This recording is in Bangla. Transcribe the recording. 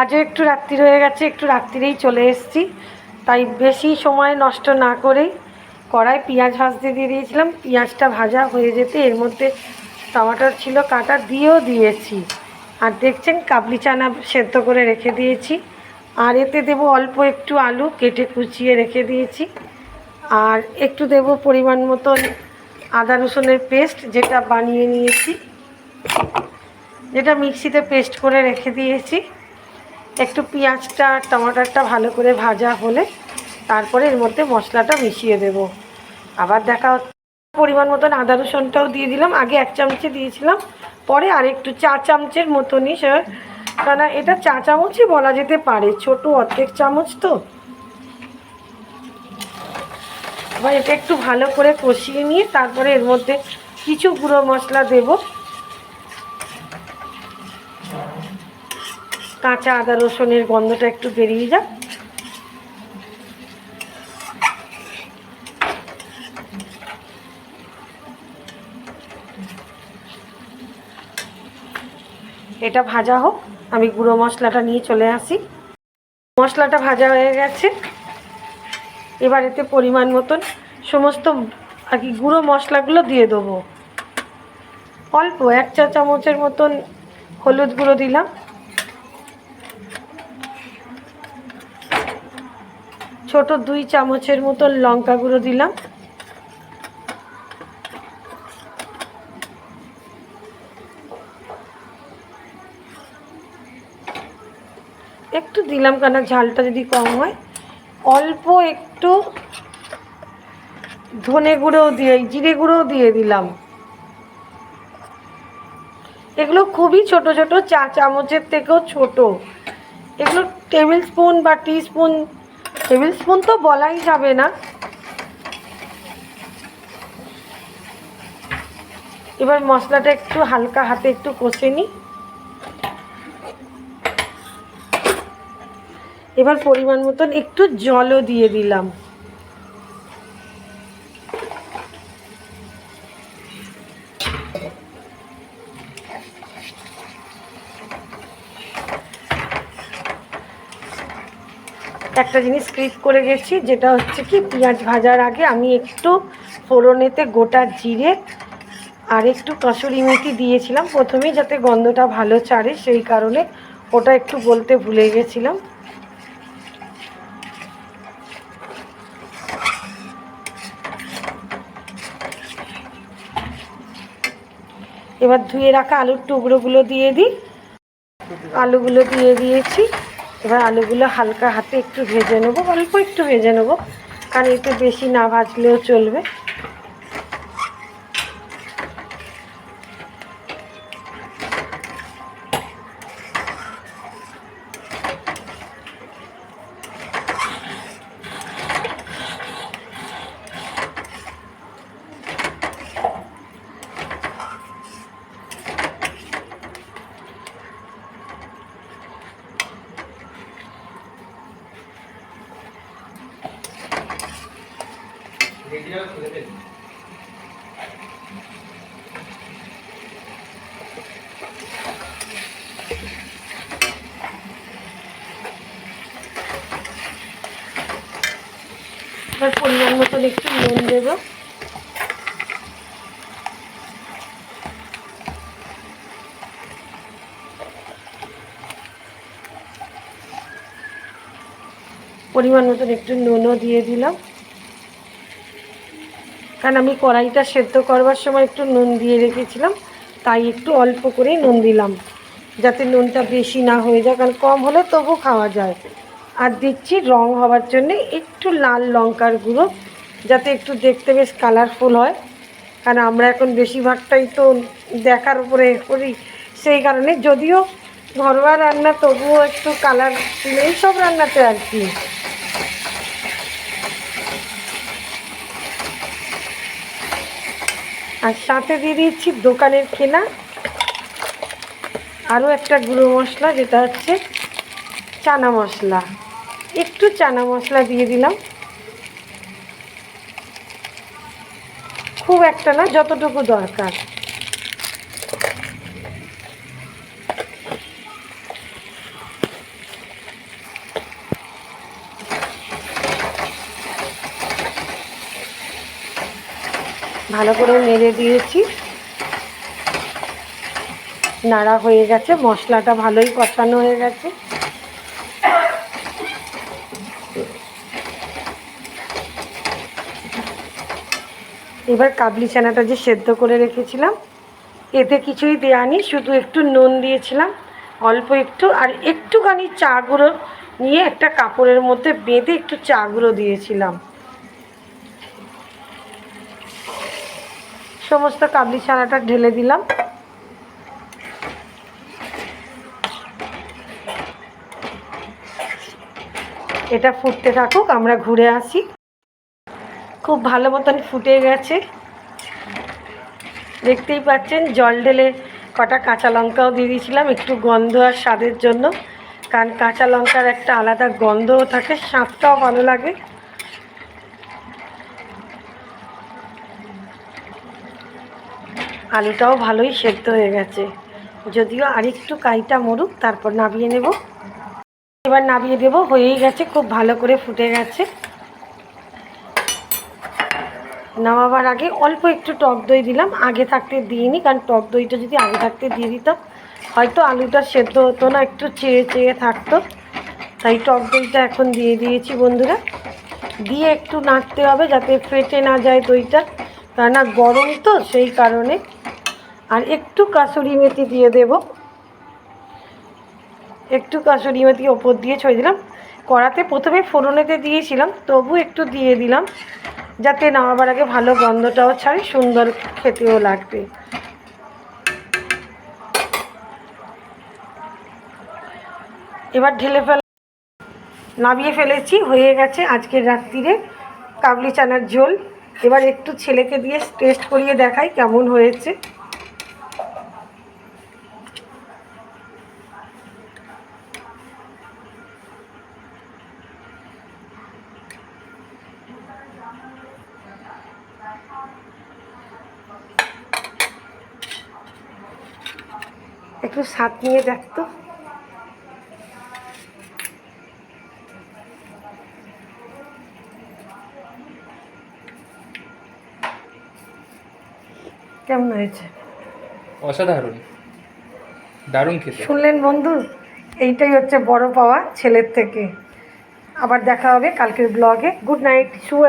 আজও একটু রাত্রি হয়ে গেছে, একটু রাত্রিরেই চলে এসেছি, তাই বেশি সময় নষ্ট না করেই কড়াই পেঁয়াজ ভাজতে দিয়ে দিয়েছিলাম। পেঁয়াজটা ভাজা হয়ে যেতে এর মধ্যে টমাটোর ছিল কাটা দিয়েও দিয়েছি। আর দেখছেন কাবলি চানা সেদ্ধ করে রেখে দিয়েছি। আর এতে দেবো অল্প একটু আলু কেটে কুচিয়ে রেখে দিয়েছি। আর একটু দেবো পরিমাণ মতন আদা রসুনের পেস্ট, যেটা বানিয়ে নিয়েছি, যেটা মিক্সিতে পেস্ট করে রেখে দিয়েছি। একটু পেঁয়াজটা টমাটোরটা ভালো করে ভাজা হলে তারপরে এর মধ্যে মশলাটা মিশিয়ে দেব। আবার দেখা হচ্ছে। পরিমাণ মতন আদা রসুনটাও দিয়ে দিলাম। আগে 1 চামচে দিয়েছিলাম, পরে আর একটু 4 চামচের মতনই, কারণ এটা 4 চামচই বলা যেতে পারে, ছোট অর্ধেক চামচ তো। এবার এটা একটু ভালো করে কষিয়ে নিয়ে তারপরে এর মধ্যে কিছু গুঁড়ো মশলা দেব। কাঁচা আদা রসুনের গন্ধটা একটু বেরিয়ে যাক। এটা ভাজা হোক, আমি গুঁড়ো মশলাটা নিয়ে চলে আসি। মশলাটা ভাজা হয়ে গেছে। এবার এতে পরিমাণ মতন সমস্ত আর কি গুঁড়ো মশলাগুলো দিয়ে দেবো। অল্প 1 চা চামচের মতন হলুদ গুঁড়ো দিলাম, ছোট 2 চামচের মতন লঙ্কা গুঁড়ো দিলাম, একটু দিলাম কেন ঝালটা যদি কম হয়। অল্প একটু ধনে গুঁড়োও দিয়ে জিরে গুঁড়োও দিয়ে দিলাম। এগুলো খুবই ছোট ছোট, 4 চামচের থেকেও ছোট। এগুলো টেবিল স্পুন বা টিস্পুন, টেবিল স্পুন তো বলাই যাবে না। এবার মশলাটা একটু হালকা হাতে একটু কষে নিই। এবার পরিমাণ মতন একটু জলও দিয়ে দিলাম। একটা জিনিস স্কিপ করে গেছি, যেটা হচ্ছে কি পেঁয়াজ ভাজার আগে আমি একটু ফোড়নেতে গোটা জিরে আর একটু কসুরি মেথি দিয়েছিলাম প্রথমেই, যাতে গন্ধটা ভালো ছাড়ে, সেই কারণে ওটা একটু বলতে ভুলে গেছিলাম। এবার ধুয়ে রাখা আলুর টুকরোগুলো দিয়ে দিই। আলুগুলো দিয়ে দিয়েছি। এবার আলুগুলো হালকা হাতে একটু ভেজে নেবো, অল্প একটু ভেজে নেবো, কারণ একটু বেশি না ভাজলেও চলবে। এবার পরিমাণ মতন একটু নুন দেবো। পরিমাণ মতন একটু নুনও দিয়ে দিলাম, কারণ আমি কড়াইটা সেদ্ধ করবার সময় একটু নুন দিয়ে রেখেছিলাম, তাই একটু অল্প করেই নুন দিলাম, যাতে নুনটা বেশি না হয়ে যায়, কারণ কম হলে তবু খাওয়া যায়। আর দিচ্ছি রং হওয়ার জন্য একটু লাল লঙ্কার গুঁড়ো, যাতে একটু দেখতে বেশ কালারফুল হয়, কারণ আমরা এখন বেশিরভাগটাই তো দেখার উপরে করি, সেই কারণে। যদিও ঘরোয়া রান্না, তবুও একটু কালার এইসব রান্নাতে আর কি। আর সাথে দিয়ে দিচ্ছি দোকানের কেনা আরও একটা গুঁড়ো মশলা, যেটা হচ্ছে চানা মশলা। একটু চানা মশলা দিয়ে দিলাম, খুব একটা না, যতটুকু দরকার। ভালো করে নেড়ে দিয়েছি, নাড়া হয়ে গেছে, মশলাটা ভালোই কষানো হয়ে গেছে। এবার কাবলি চানাটা যে সেদ্ধ করে রেখেছিলাম, এতে কিছুই দেওয়া নেই, শুধু একটু নুন দিয়েছিলাম অল্প একটু, আর একটুখানি চা গুঁড়ো নিয়ে একটা কাপড়ের মধ্যে বেঁধে একটু চা গুঁড়ো দিয়েছিলাম। সমস্ত কাবলি চানাটা ঢেলে দিলাম। এটা ফুটতে থাকুক, আমরা ঘুরে আসি। খুব ভালো মতন ফুটে গেছে, দেখতেই পাচ্ছেন। জল ঢেলে কটা কাঁচা লঙ্কাও দিয়ে দিয়েছিলাম একটু গন্ধ আর স্বাদের জন্য, কারণ কাঁচা লঙ্কার একটা আলাদা গন্ধও থাকে, স্বাদটাও ভালো লাগে। আলুটাও ভালোই সেদ্ধ হয়ে গেছে, যদিও আরেকটু কাইটা মরুক, তারপর নামিয়ে নেব। এবার নামিয়ে দেবো, হয়েই গেছে, খুব ভালো করে ফুটে গেছে। নামাবার আগে অল্প একটু টক দই দিলাম, আগে থাকতে দিইনি, কারণ টক দইটা যদি আগে থাকতে দিয়ে দিতাম হয়তো আলুটা সেদ্ধ হতো না, একটু চেয়ে চেয়ে থাকতো। তাই টক দইটা এখন দিয়ে দিয়েছি বন্ধুরা। দিয়ে একটু নাড়তে হবে যাতে ফেটে না যায় দইটা, কেননা গরম তো, সেই কারণে। আর একটু কাসুরি মেথি দিয়ে দেব, একটু কাসুরি মেথি ওপর দিয়ে ছড়িয়ে দিলাম। কড়াতে প্রথমে ফোড়নেতে দিয়েছিলাম, তবু একটু দিয়ে দিলাম যাতে নামাবার আগে ভালো গন্ধটাও ছাড়ে, সুন্দর খেতেও লাগবে। এবার ঢেলে নামিয়ে ফেলেছি, হয়ে গেছে আজকের রাত্রিরে কাবলি চানার ঝোল। এবার একটু ছেলেকে দিয়ে টেস্ট করিয়ে দেখাই কেমন হয়েছে। একটু স্বাদ নিয়ে দেখতো। কেমন হয়েছে? অসাধারণ, দারুণ খেতে। শুনলেন বন্ধু, এইটাই হচ্ছে বড় পাওয়া ছেলের থেকে। আবার দেখা হবে কালকের ব্লগে। গুড নাইট, শুভ